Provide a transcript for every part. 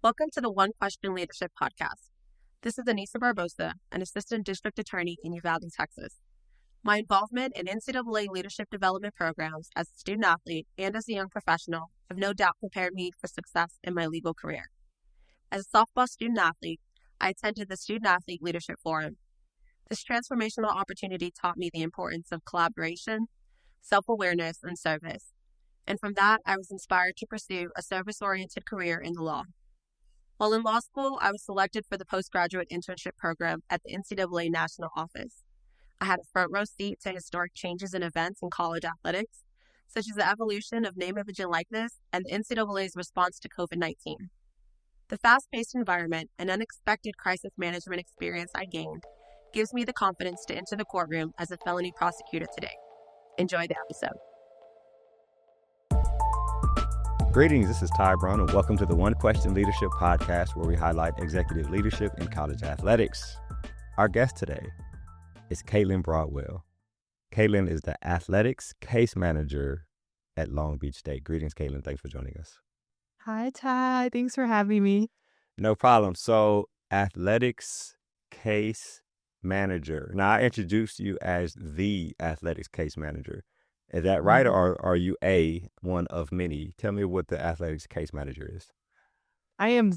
Welcome to the One Question Leadership Podcast. This is Anissa Barbosa, an assistant district attorney in Uvalde, Texas. My involvement in NCAA leadership development programs as a student athlete and as a young professional have no doubt prepared me for success in my legal career. As a softball student athlete, I attended the Student Athlete Leadership Forum. This transformational opportunity taught me the importance of collaboration, self-awareness, and service. And from that, I was inspired to pursue a service-oriented career in the law. While in law school, I was selected for the postgraduate internship program at the NCAA National Office. I had a front row seat to historic changes in events in college athletics, such as the evolution of name, image, and likeness, and the NCAA's response to COVID-19. The fast-paced environment and unexpected crisis management experience I gained gives me the confidence to enter the courtroom as a felony prosecutor today. Enjoy the episode. Greetings, this is Ty Brown, and welcome to the One Question Leadership Podcast, where we highlight executive leadership in college athletics. Our guest today is Caitlin Broadwell. Caitlin is the athletics case manager at Long Beach State. Greetings, Caitlin. Thanks for joining us. Hi, Ty. Thanks for having me. No problem. So, athletics case manager. Now, I introduced you as the athletics case manager. Is that right, or are you one of many? Tell me what the athletics case manager is. I am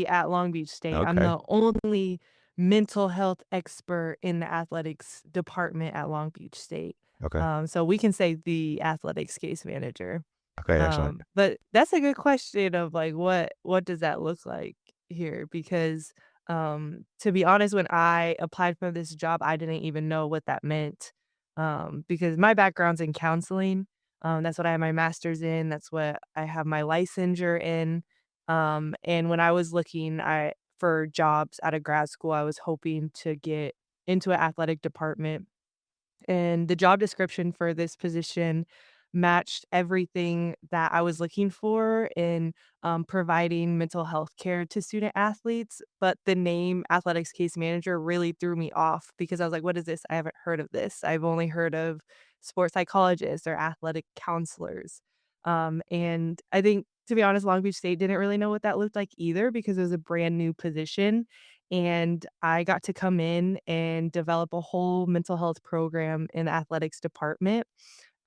at Long Beach State. Okay. I'm the only mental health expert in the athletics department at Long Beach State. Okay. So we can say the athletics case manager. Okay, excellent. But that's a good question of like, what does that look like here? Because to be honest, when I applied for this job, I didn't even know what that meant. Because my background's in counseling. That's what I have my master's in. That's what I have my licensure in. And when I was looking for jobs out of grad school, I was hoping to get into an athletic department. And the job description for this position matched everything that I was looking for in providing mental health care to student athletes. But the name athletics case manager really threw me off because I was like, what is this? I haven't heard of this. I've only heard of sports psychologists or athletic counselors. And I think, to be honest, Long Beach State didn't really know what that looked like either because it was a brand new position. And I got to come in and develop a whole mental health program in the athletics department.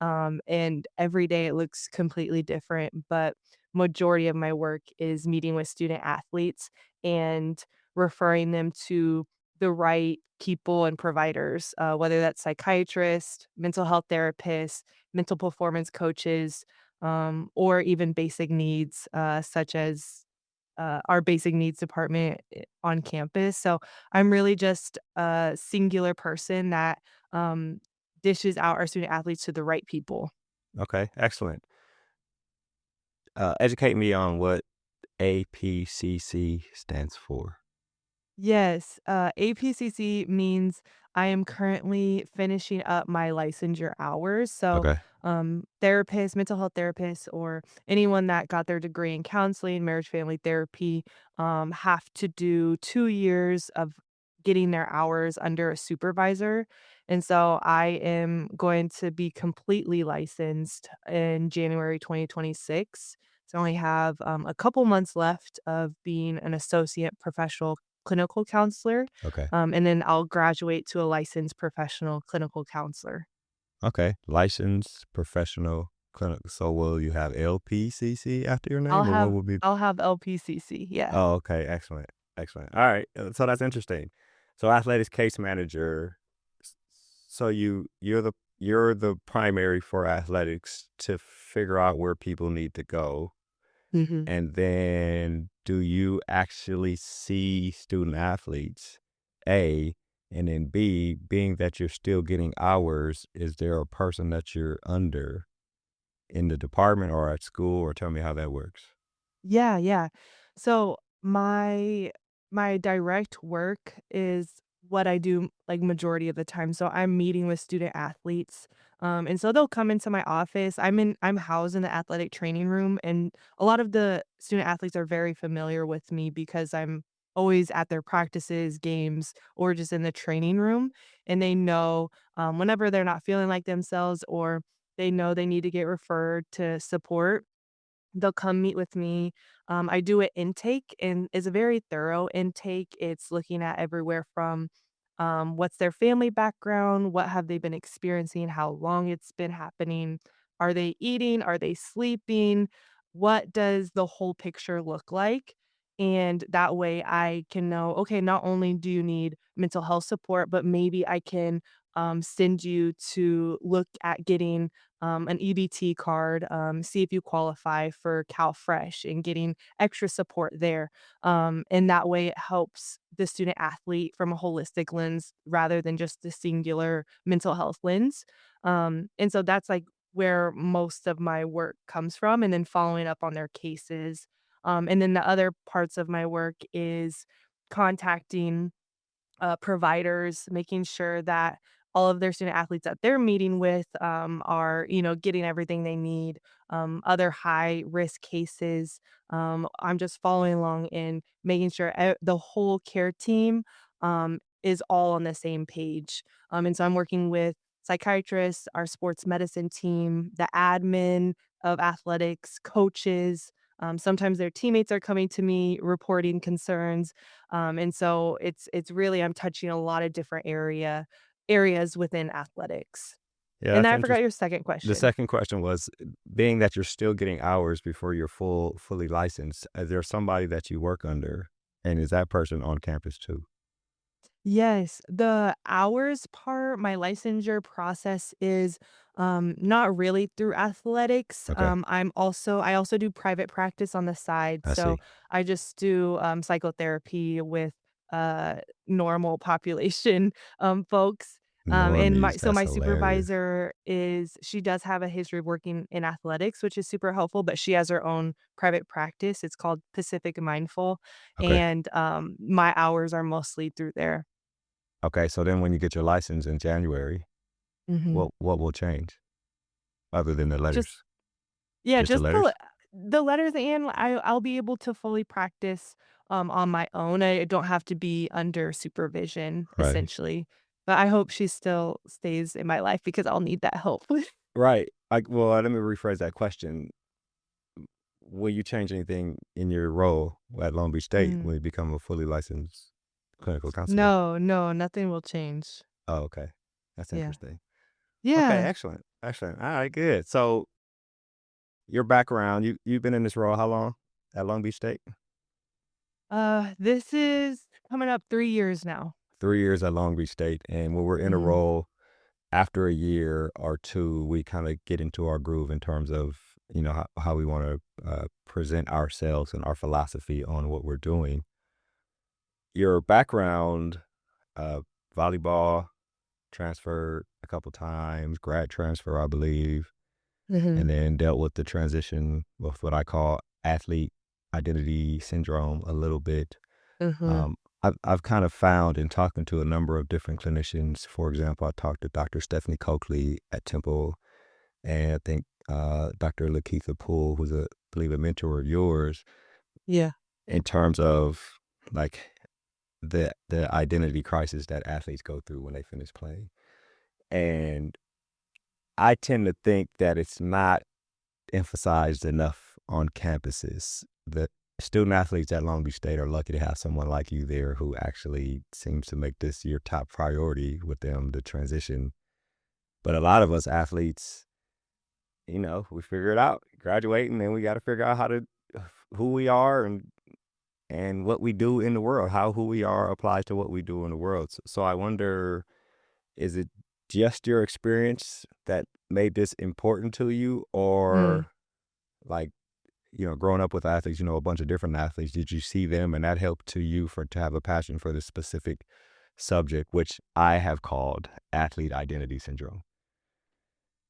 And every day it looks completely different, but majority of my work is meeting with student athletes and referring them to the right people and providers, whether that's psychiatrists, mental health therapists, mental performance coaches, or even basic needs, such as our basic needs department on campus. So I'm really just a singular person that dishes out our student athletes to the right people. Okay, excellent. Educate me on what APCC stands for. Yes, APCC means I am currently finishing up my licensure hours. So, Okay. therapists, mental health therapists, or anyone that got their degree in counseling, marriage, family therapy, have to do 2 years of getting their hours under a supervisor. And so I am going to be completely licensed in January 2026. So I only have a couple months left of being an associate professional clinical counselor. Okay. And then I'll graduate to a licensed professional clinical counselor. Okay. Licensed professional clinical. So will you have LPCC after your name, or what will be? I'll have LPCC. Yeah. Oh, okay. Excellent. Excellent. All right. So that's interesting. So athletics case manager. So you're the primary for athletics to figure out where people need to go. Mm-hmm. And then do you actually see student athletes, A, and then B, being that you're still getting hours, is there a person that you're under in the department or at school, or tell me how that works? Yeah. So my direct work is what I do like majority of the time. So I'm meeting with student athletes. And so they'll come into my office. I'm housed in the athletic training room, and a lot of the student athletes are very familiar with me because I'm always at their practices, games, or just in the training room. And they know whenever they're not feeling like themselves or they know they need to get referred to support, they'll come meet with me. I do an intake, and it's a very thorough intake. It's looking at everywhere from what's their family background, what have they been experiencing, how long it's been happening, are they eating, are they sleeping, what does the whole picture look like? And that way I can know, okay, not only do you need mental health support, but maybe I can send you to look at getting an EBT card, see if you qualify for CalFresh and getting extra support there. And that way it helps the student athlete from a holistic lens rather than just the singular mental health lens. And so that's like where most of my work comes from, and then following up on their cases. And then the other parts of my work is contacting providers, making sure that all of their student athletes that they're meeting with are, getting everything they need. Other high risk cases, I'm just following along and making sure the whole care team is all on the same page. And so I'm working with psychiatrists, our sports medicine team, the admin of athletics, coaches. Sometimes their teammates are coming to me reporting concerns, and so it's really I'm touching a lot of different areas within athletics. Yeah, And that's then I forgot interesting. your second The question. second question was, being that you're still getting hours before you're fully licensed, is there somebody that you work under, and is that person on campus too? Yes, the hours part, my licensure process is not really through athletics. Okay, I also do private practice on the side. I So see. I just do psychotherapy with normal population folks. And Normies, my that's hilarious. supervisor she does have a history of working in athletics, which is super helpful, but she has her own private practice. It's called Pacific Mindful, Okay. and my hours are mostly through there. Okay, so then when you get your license in January, Mhm. what will change other than the Just letters? yeah, Just the just letters? the letters, and I'll be able to fully practice, on my own. I don't have to be under supervision, Right. essentially. But I hope she still stays in my life because I'll need that help. Right. Well, let me rephrase that question. Will you change anything in your role at Long Beach State Mm. when you become a fully licensed clinical counselor? No, no, nothing will change. Oh, okay. That's Yeah. interesting. Okay, Yeah. excellent. Excellent. All right, good. So your background, you've been in this role how long at Long Beach State? This is coming up 3 years now. 3 years at Long Beach State. And when we're in a Mhm. role after a year or two, we kind of get into our groove in terms of, how we want to present ourselves and our philosophy on what we're doing. Your background, uh, volleyball, transferred a couple times, grad transfer, I believe, and Mhm. then dealt with the transition with what I call athlete identity syndrome a little bit. Mhm. I've kind of found in talking to a number of different clinicians, for example, I talked to Dr. Stephanie Coakley at Temple, and I think Dr. Lakeitha Poole, who's I believe a mentor of yours, Yeah. in terms of like the identity crisis that athletes go through when they finish playing. And I tend to think that it's not emphasized enough on campuses. The student athletes at Long Beach State are lucky to have someone like you there who actually seems to make this your top priority with them, the transition. But a lot of us athletes, we figure it out, graduating, and we got to figure out who we are and what we do in the world, how who we are applies to what we do in the world. So I wonder, is it just your experience that made this important to you, Mm. or like, growing up with athletes, a bunch of different athletes, did you see them and that helped to have a passion for this specific subject, which I have called athlete identity syndrome?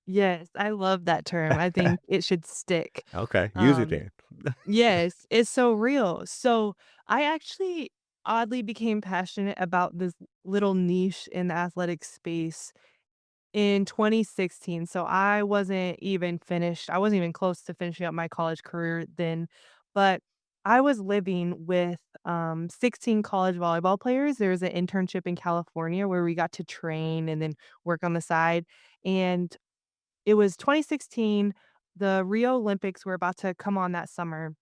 Yes, I love that term. I think it should stick. Okay, use it Um then. Yes, it's so real. So, I actually oddly became passionate about this little niche in the athletic space in 2016. So, I wasn't even close to finishing up my college career then, but I was living with 16 college volleyball players. There was an internship in California where we got to train and then work on the side. And it was 2016. The Rio Olympics were about to come on that summer.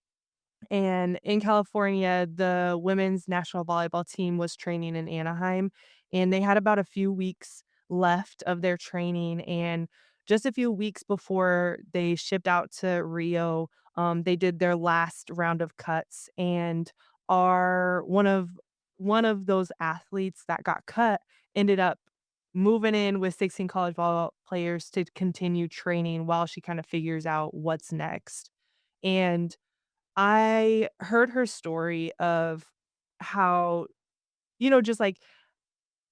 And in California, the women's national volleyball team was training in Anaheim, and they had about a few weeks left of their training. And just a few weeks before they shipped out to Rio, they did their last round of cuts. And our one of those athletes that got cut ended up moving in with 16 college volleyball players to continue training while she kind of figures out what's next. And I heard her story of how, just like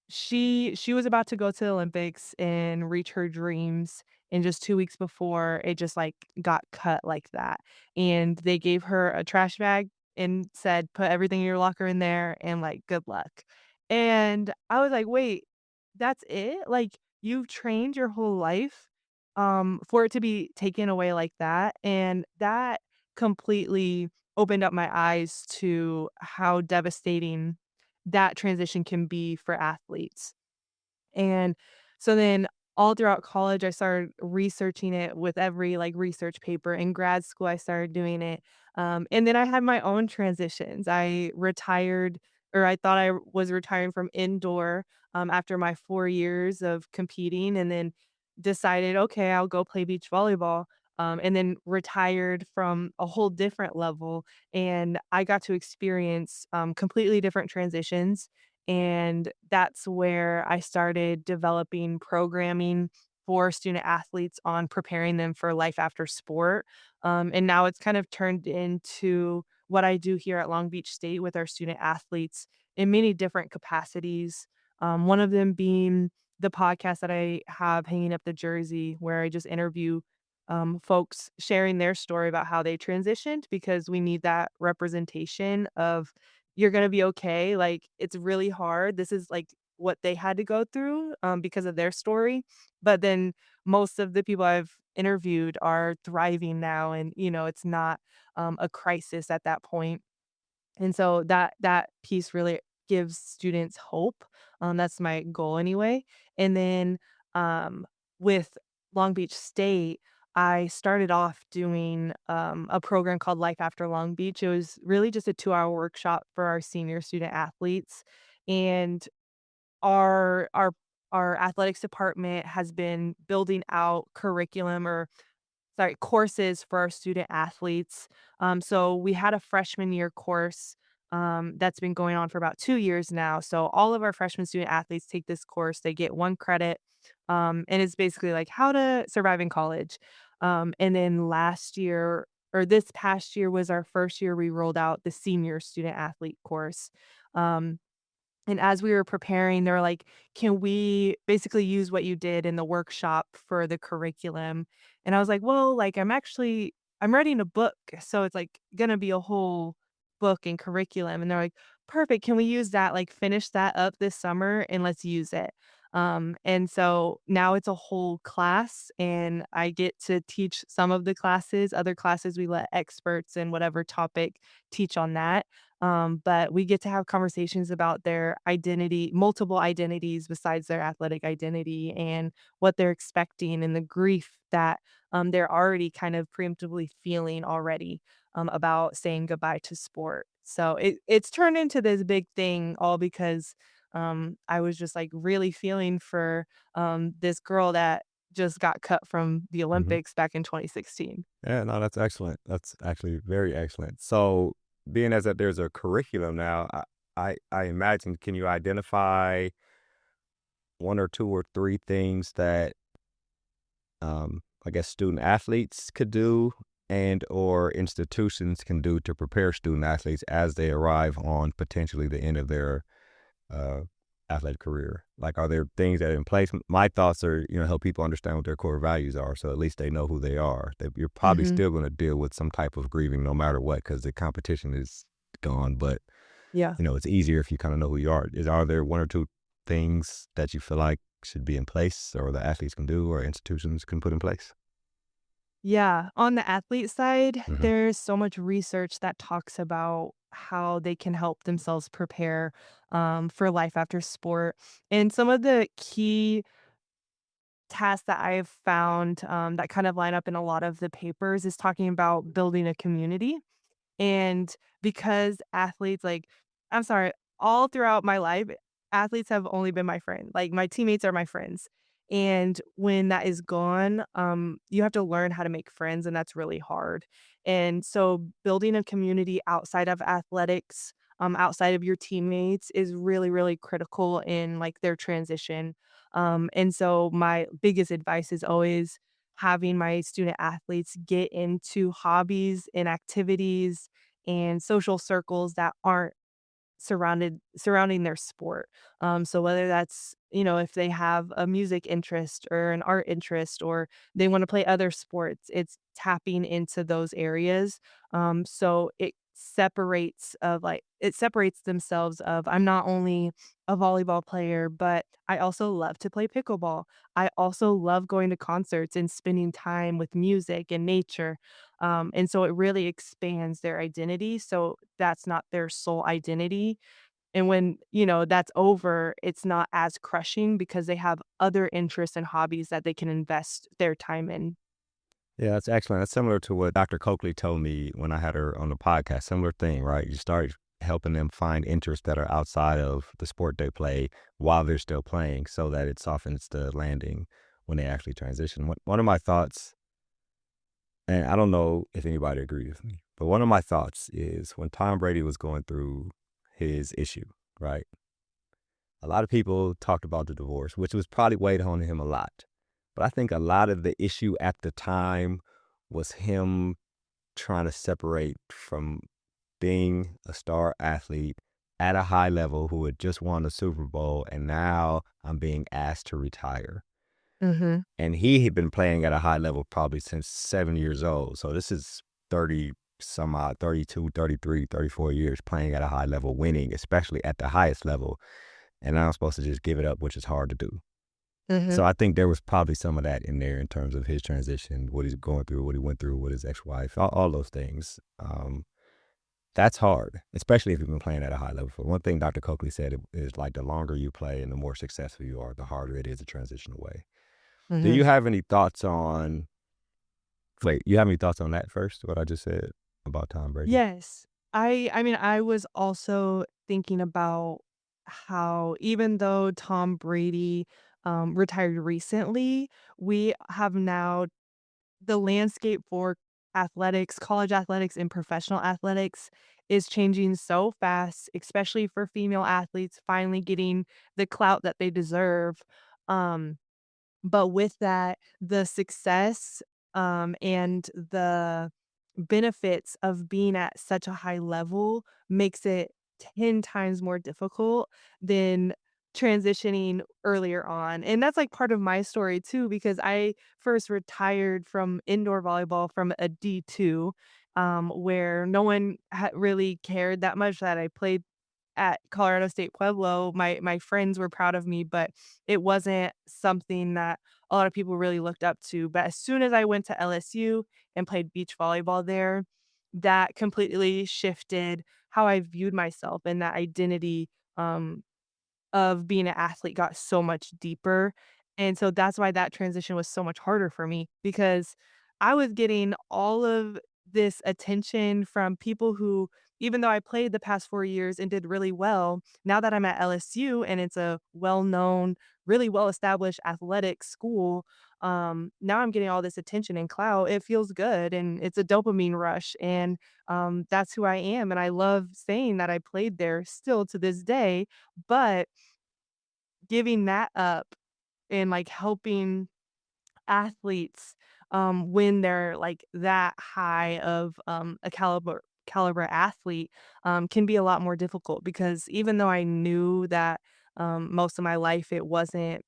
she was about to go to the Olympics and reach her dreams, and just 2 weeks before, it just, like, got cut like that, and they gave her a trash bag and said, "Put everything in your locker in there and, like, good luck." And I was like, "Wait, that's it? Like, you've trained your whole life, for it to be taken away like that?" And that completely opened up my eyes to how devastating that transition can be for athletes. And so then all throughout college, I started researching it with every like research paper. In grad school, I started doing it. And then I had my own transitions. I retired, or I thought I was retiring from indoor after my 4 years of competing, and then decided, okay, I'll go play beach volleyball. And then retired from a whole different level. And I got to experience completely different transitions, and that's where I started developing programming for student athletes on preparing them for life after sport. And now it's kind of turned into what I do here at Long Beach State with our student athletes in many different capacities. One of them being the podcast that I have, Hanging Up the Jersey, where I just interview folks sharing their story about how they transitioned, because we need that representation of you're gonna be okay, like, it's really hard. This is, like, what they had to go through, because of their story, but then most of the people I've interviewed are thriving now, and, it's not, a crisis at that point. And so that piece really gives students hope. That's my goal anyway. And then, with Long Beach State, I started off doing, a program called Life After Long Beach. It was really just a 2-hour workshop for our senior student athletes, and our our our athletics department has been building out curriculum, or courses for our student athletes. So we had a freshman year course that's been going on for about 2 years now. So all of our freshman student athletes take this course. They get 1 credit, and it's basically like how to survive in college. And then last year, or this past year, was our first year we rolled out the senior student athlete course. Um, and as we were preparing, they were like, "Can we basically use what you did in the workshop for the curriculum?" And I was like, "Well, like, I'm writing a book, so it's, like, gonna be a whole book and curriculum." And they're like, "Perfect, can we use that? Like, finish that up this summer and let's use it." And so now it's a whole class, and I get to teach some of the classes. Other classes, we let experts in whatever topic teach on that. But we get to have conversations about their identity, multiple identities besides their athletic identity, and what they're expecting, and the grief that they're already kind of preemptively feeling already about saying goodbye to sport. So it's turned into this big thing, all because I was just like really feeling for this girl that just got cut from the Hmm. Olympics back in 2016. Yeah, no, that's excellent. That's actually very excellent. So, being as that there's a curriculum now, I imagine, can you identify one or two or three things that I guess student athletes could do and or institutions can do to prepare student athletes as they arrive on potentially the end of their uh, athletic career? Like, are there things that are in place? My thoughts are, help people understand what their core values are, so at least they know who they are. You're probably Hmm. still going to deal with some type of grieving no matter what, because the competition is gone. But Yeah. it's easier if you kind of know who you are. Are there one or two things that you feel like should be in place, or the athletes can do, or institutions can put in place? Yeah, on the athlete side, Hmm. there's so much research that talks about how they can help themselves prepare for life after sport. And some of the key tasks that I've found that kind of line up in a lot of the papers is talking about building a community. And because athletes, like, I'm sorry, all throughout my life, athletes have only been my friend. Like, my teammates are my friends. And when that is gone, you have to learn how to make friends, and that's really hard. And so building a community outside of athletics, outside of your teammates is really, really critical in like their transition. And so my biggest advice is always having my student athletes get into hobbies and activities and social circles that aren't surrounding their sport. So whether that's, if they have a music interest or an art interest or they want to play other sports, it's tapping into those areas. So it separates themselves of I'm not only a volleyball player, but I also love to play pickleball. I also love going to concerts and spending time with music and nature. And so it really expands their identity. So that's not their sole identity. And when, that's over, it's not as crushing because they have other interests and hobbies that they can invest their time in. Yeah, that's excellent. That's similar to what Dr. Coakley told me when I had her on the podcast. Similar thing, right? You start helping them find interests that are outside of the sport they play while they're still playing so that it softens the landing when they actually transition. One of my thoughts, and I don't know if anybody agrees with me, but one of my thoughts is when Tom Brady was going through his issue, right? A lot of people talked about the divorce, which was probably weighed on him a lot. But I think a lot of the issue at the time was him trying to separate from being a star athlete at a high level who had just won the Super Bowl, and now I'm being asked to retire. Mhm. And he had been playing at a high level probably since 7 years old. So this is 30 some odd, 32, 33, 34 years playing at a high level, winning, especially at the highest level. And now I'm supposed to just give it up, which is hard to do. So Mhm. I think there was probably some of that in there in terms of his transition, what he's going through, what he went through with his ex-wife, all those things. That's hard, especially if you've been playing at a high level. For one thing, Dr. Coakley said is like the longer you play and the more successful you are, the harder it is to transition away. Do you Mhm. have any thoughts on? Wait, you have any thoughts on that first? What I just said about Tom Brady? Yes. I mean, I was also thinking about how even though Tom Brady, retired recently, we have now the landscape for athletics, college athletics, and professional athletics is changing so fast, especially for female athletes finally getting the clout that they deserve. Um, but with that, the success, and the benefits of being at such a high level makes it 10 times more difficult than transitioning earlier on, and that's, like, part of my story too because I first retired from indoor volleyball from a D2, where no one really cared that much that I played at Colorado State Pueblo. My friends were proud of me, but it wasn't something that a lot of people really looked up to. But as soon as I went to LSU and played beach volleyball there, that completely shifted how I viewed myself and that identity, of being an athlete got so much deeper, and so that's why that transition was so much harder for me because I was getting all of this attention from people who even though I played the past 4 years and did really well, now that I'm at LSU and it's a well-known, really well-established athletic school, now I'm getting all this attention and clout. It feels good, and it's a dopamine rush, and, that's who I am, and I love saying that I played there still to this day, but giving that up and, like, helping athletes, when they're, like, that high of, a caliber athlete, can be a lot more difficult because even though I knew that, most of my life it wasn't,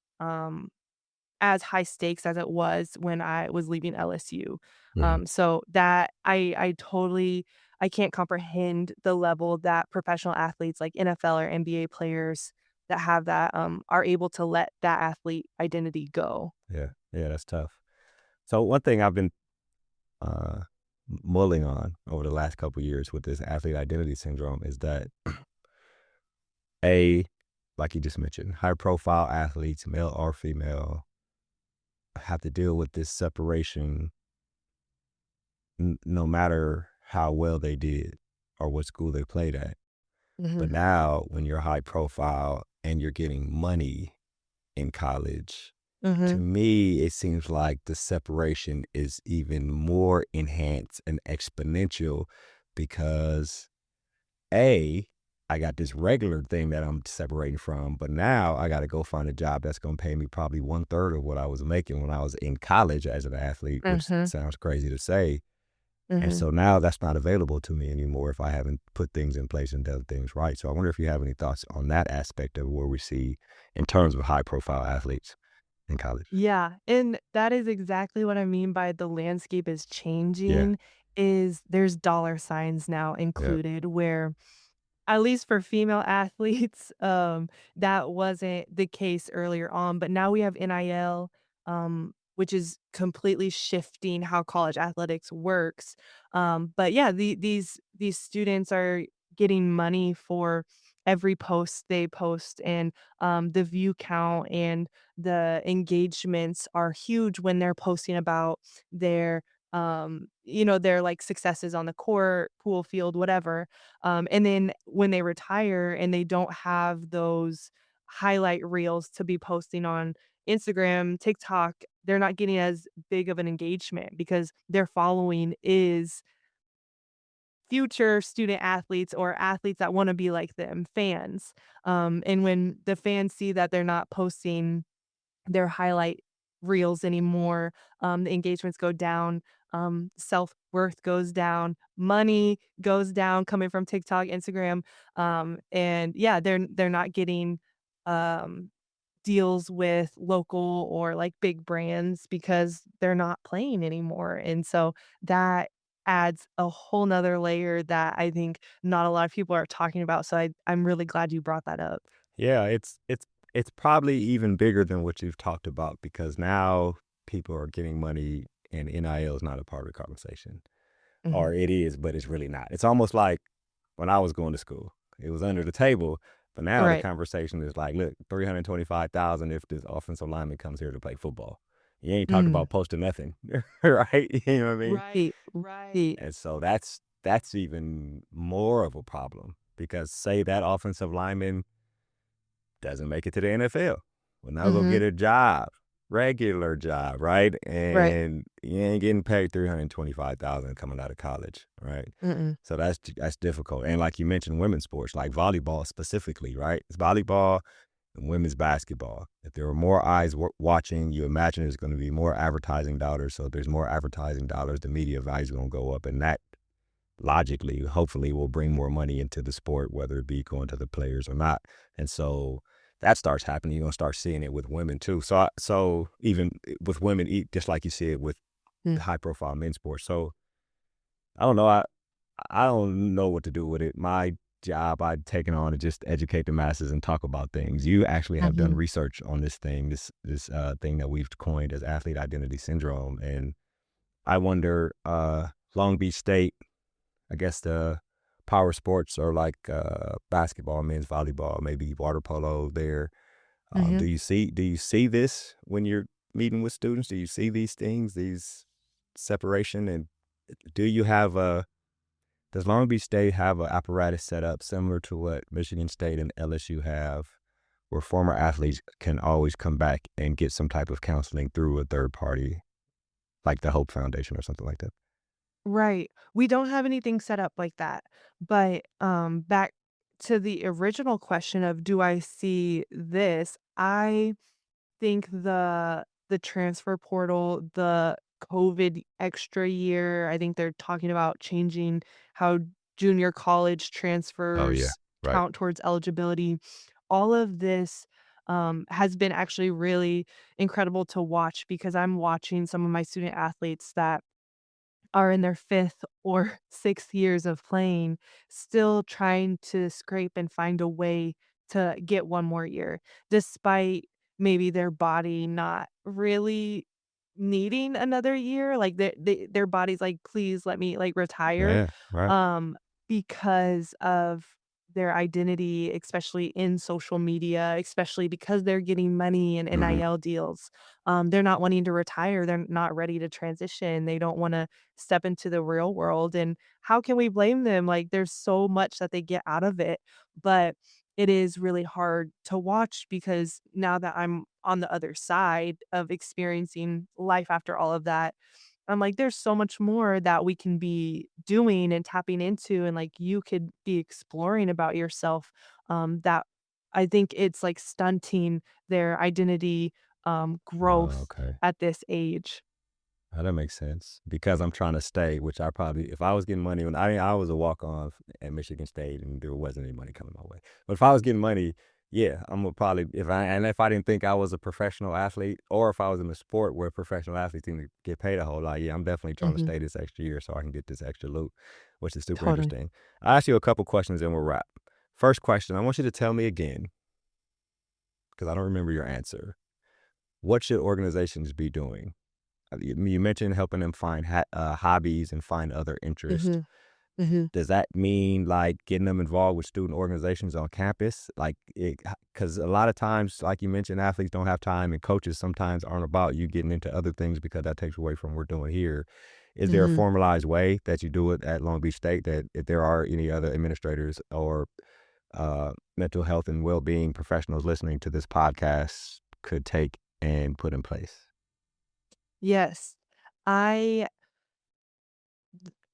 as high stakes as it was when I was leaving LSU. Mhm. So that I totally I can't comprehend the level that professional athletes like NFL or NBA players that have that, are able to let that athlete identity go. Yeah, yeah, that's tough. So one thing I've been uh, mulling on over the last couple of years with this athlete identity syndrome is that a, like you just mentioned, high profile athletes, male or female, have to deal with this separation no matter how well they did or what school they played at. But Mhm. now, when you're high profile and you're getting money in college, to Mhm. me, it seems like the separation is even more enhanced and exponential because A, I got this regular thing that I'm separating from, but now I got to go find a job that's going to pay me probably one third of what I was making when I was in college as an athlete, which Mhm. sounds crazy to say. And Mhm. so now that's not available to me anymore if I haven't put things in place and done things right. So I wonder if you have any thoughts on that aspect of where we see in terms of high profile athletes in college. Yeah, and that is exactly what I mean by the landscape is Yeah. changing, is there's dollar signs now Yeah. included where at least for female athletes, that wasn't the case earlier on, but now we have NIL, which is completely shifting how college athletics works. But yeah, these students are getting money for every post they post, and the view count and the engagements are huge when they're posting about their their like successes on the court, pool field, whatever. And then when they retire and they don't have those highlight reels to be posting on Instagram, TikTok, they're not getting as big of an engagement because their following is future student athletes or athletes that want to be like them, fans. And when the fans see that they're not posting their highlight reels anymore, the engagements go down, self-worth goes down, money goes down coming from TikTok, Instagram, and yeah, they're not getting, um, deals with local or, like, big brands because they're not playing anymore, and so that adds a whole 'nother layer that I think not a lot of people are talking about, so I'm really glad you brought that up. Yeah, it's probably even bigger than what you've talked about because now people are getting money and NIL is not a part of the conversation. Mhm. Or it is, but it's really not. It's almost like when I was going to school, it was under the table, but now the Right. conversation is like, look, 325,000 if this offensive lineman comes here to play football. You ain't talking Mm. about posting nothing, right? You know what I mean? Right, right. And so that's even more of a problem because say that offensive lineman doesn't make it to the NFL. Well, now go Mhm. get a job, regular job, right? Right. And you ain't getting paid 325,000 coming out of college, right? Mm-mm. So that's difficult. And like you mentioned, women's sports, like volleyball specifically, right? It's volleyball and women's basketball. If there are more eyes watching, you imagine there's going to be more advertising dollars. So if there's more advertising dollars, the media value is going to go up, and that logically, hopefully, will bring more money into the sport, whether it be going to the players or not. And so that starts happening. You're gonna start seeing it with women too. So even with women, just like you see it with Mm. the high profile men's sports. So I don't know. I don't know what to do with it. My job I've taken on to just educate the masses and talk about things. You actually have done Mhm. research on this thing, this thing that we've coined as athlete identity syndrome. And I wonder, Long Beach State, I guess the power sports are like basketball, men's volleyball, maybe water polo there. Mhm. Do you see this when you're meeting with students? Do you see these things, these separation? And do you have a does Long Beach State have an apparatus set up similar to what Michigan State and LSU have, where former athletes can always come back and get some type of counseling through a third party, like the Hope Foundation or something like that? Right. We don't have anything set up like that. But, back to the original question of do I see this, I think the transfer portal, the COVID extra year, I think they're talking about changing how junior college Oh yeah, transfers right. count towards eligibility. All of this, has been actually really incredible to watch because I'm watching some of my student athletes that are in their 5th or 6th years of playing, still trying to scrape and find a way to get one more year, despite maybe their body not really needing another year, like, their body's like, "Please let me, like, retire," Yeah, right. um, because of their identity, especially in social media, especially because they're getting money and Hmm. NIL deals. They're not wanting to retire. They're not ready to transition. They don't want to step into the real world. And how can we blame them? Like, there's so much that they get out of it. But it is really hard to watch because now that I'm on the other side of experiencing life after all of that, I'm like, there's so much more that we can be doing and tapping into, and like you could be exploring about yourself. That I think it's like stunting their identity Oh, growth okay. at this age. That makes sense because I'm trying to stay, which I probably, if I was getting money, I was a walk on at Michigan State and there wasn't any money coming my way. But if I was getting money, yeah, I'm gonna probably, if I didn't think I was a professional athlete or if I was in a sport where professional athletes seem to get paid a whole lot, yeah, I'm definitely trying to Mhm. stay this extra year so I can get this extra loot, which is super Totally. interesting. I'll ask you a couple questions and we'll wrap. First question, I want you to tell me again, because I don't remember your answer. What should organizations be doing? You mentioned helping them find hobbies and find other interests. Mhm. Mhm. Does that mean like getting them involved with student organizations on campus? Like, because a lot of times, like you mentioned, athletes don't have time, and coaches sometimes aren't about you getting into other things because that takes away from what we're doing here. Is there a Mhm. formalized way that you do it at Long Beach State that if there are any other administrators or mental health and well-being professionals listening to this podcast could take and put in place? Yes. I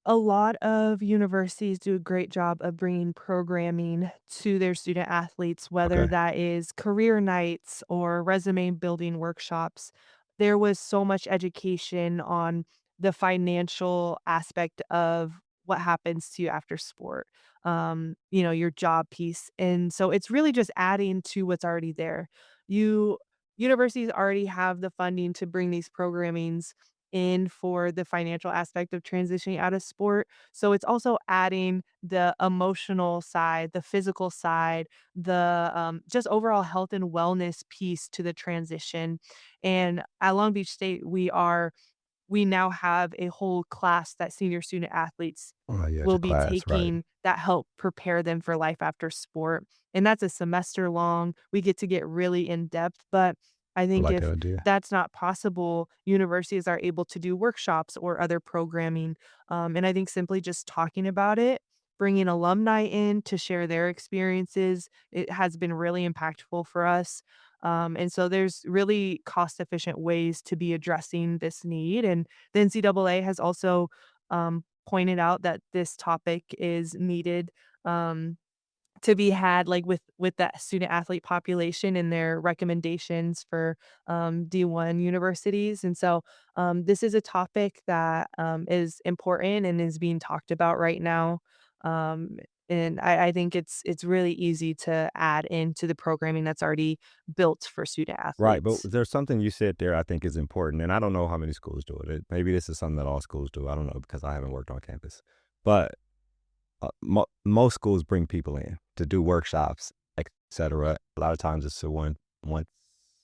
A lot of universities do a great job of bringing programming to their student athletes, whether Okay. that is career nights or resume building workshops. There was so much education on the financial aspect of what happens to you after sport, your job piece. And so it's really just adding to what's already there. You Universities already have the funding to bring these programmings in for the financial aspect of transitioning out of sport. So it's also adding the emotional side, the physical side, the just overall health and wellness piece to the transition. And at Long Beach State, we now have a whole class that senior student athletes Oh, yeah, it's will a be class, right? taking that help prepare them for life after sport. And that's a semester long. We get really in depth, but I I think like that if idea. that's not possible, universities are able to do workshops or other programming. And I think simply just talking about it, bringing alumni in to share their experiences, it has been really impactful for us. And so there's really cost efficient ways to be addressing this need. And the NCAA has also pointed out that this topic is needed um, to be had like with that student athlete population in their recommendations for D1 universities. And so this is a topic that is important and is being talked about right now. Um, and I think it's really easy to add into the programming that's already built for student Right, but athletes. there's something you said there I think is important, and I don't know how many schools do it. Maybe this is something that all schools do. I don't know because I haven't worked on campus. But most schools bring people in to do workshops, etc. A lot of times it's the one,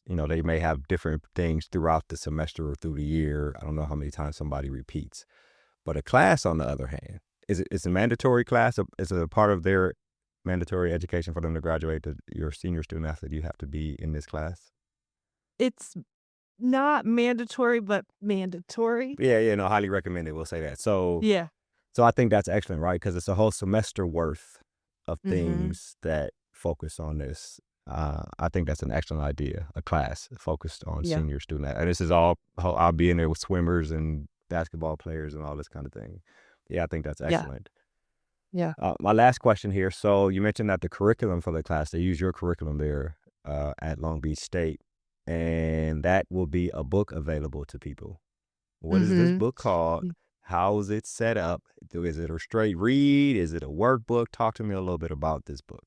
they may have different things throughout the semester or through the year. I don't know how many times somebody repeats. But a class, on the other hand, it's a mandatory class? Is it a part of their mandatory education for them to graduate? To your senior student athlete, you have to be in this class? It's not mandatory, but mandatory. Yeah, yeah, no, highly recommended. We'll say that. Yeah. So I think that's excellent, right? Because it's a whole semester worth of Mhm. things that focus on this. I think that's an excellent idea. A class focused on Yeah. senior student, and this is all. I'll be in there with swimmers and basketball players and all this kind of thing. Yeah, I think that's Yeah. excellent. Yeah. My last question here. So you mentioned that the curriculum for the class, they use your curriculum there at Long Beach State, and that will be a book available to people. What is this Mhm. book called? How is it set up? Is it a straight read? Is it a workbook? Talk to me a little bit about this book.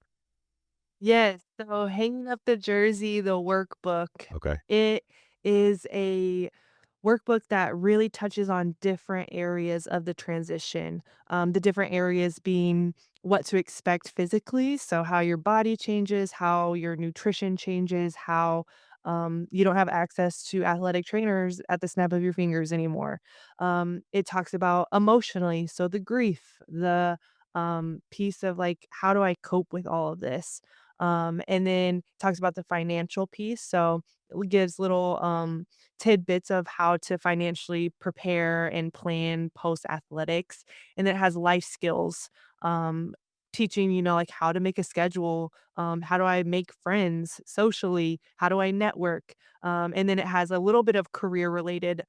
Yes, so hanging up the jersey, the workbook, Okay. it is a workbook that really touches on different areas of the transition. The different areas being what to expect physically, so how your body changes, how your nutrition changes, how you don't have access to athletic trainers at the snap of your fingers anymore. It talks about emotionally, so the grief, the piece of like, how do I cope with all of this? And then talks about the financial piece. So it gives little tidbits of how to financially prepare and plan post athletics. And then it has life skills, teaching, like how to make a schedule, how do I make friends socially, how do I network, and then it has a little bit of career related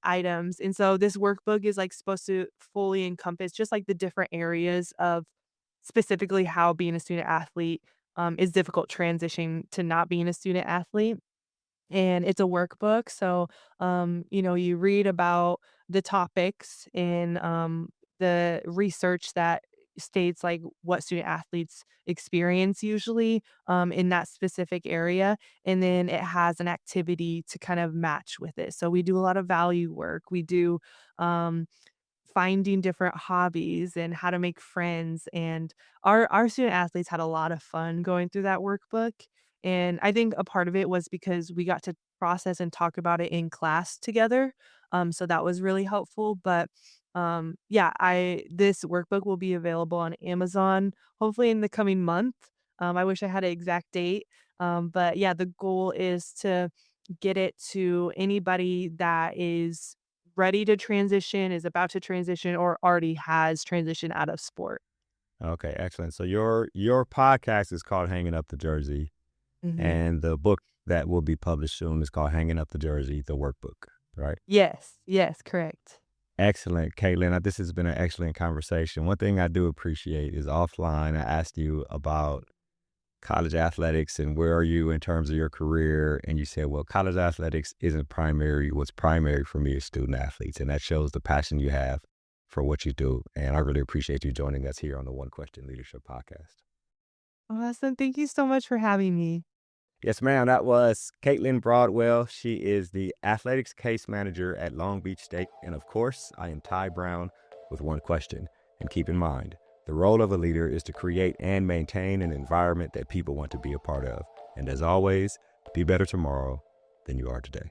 items. And so this workbook is like supposed to fully encompass just like the different areas of specifically how being a student athlete is difficult transitioning to not being a student athlete. And it's a workbook. So, you read about the topics and the research that states like what student athletes experience usually in that specific area. And then it has an activity to kind of match with it. So we do a lot of value work. We do um, finding different hobbies and how to make friends, and our student athletes had a lot of fun going through that workbook, and I think a part of it was because we got to process and talk about it in class together, so that was really helpful, but, yeah, I this workbook will be available on Amazon, hopefully in the coming month. I wish I had an exact date, but yeah, the goal is to get it to anybody that is ready to transition, is about to transition, or already has transitioned out of sport. Okay, excellent. So your podcast is called Hanging Up the Jersey, Mhm. and the book that will be published soon is called Hanging Up the Jersey, the workbook, right? Yes, yes, correct. Excellent, Caitlin. This has been an excellent conversation. One thing I do appreciate is offline, I asked you about college athletics and where are you in terms of your career? And you said, well, college athletics isn't primary. What's primary for me is student athletes. And that shows the passion you have for what you do. And I really appreciate you joining us here on the One Question Leadership Podcast. Awesome, thank you so much for having me. Yes, ma'am. That was Caitlin Broadwell. She is the athletics case manager at Long Beach State. And of course, I am Ty Brown with one question. And keep in mind, the role of a leader is to create and maintain an environment that people want to be a part of. And as always, be better tomorrow than you are today.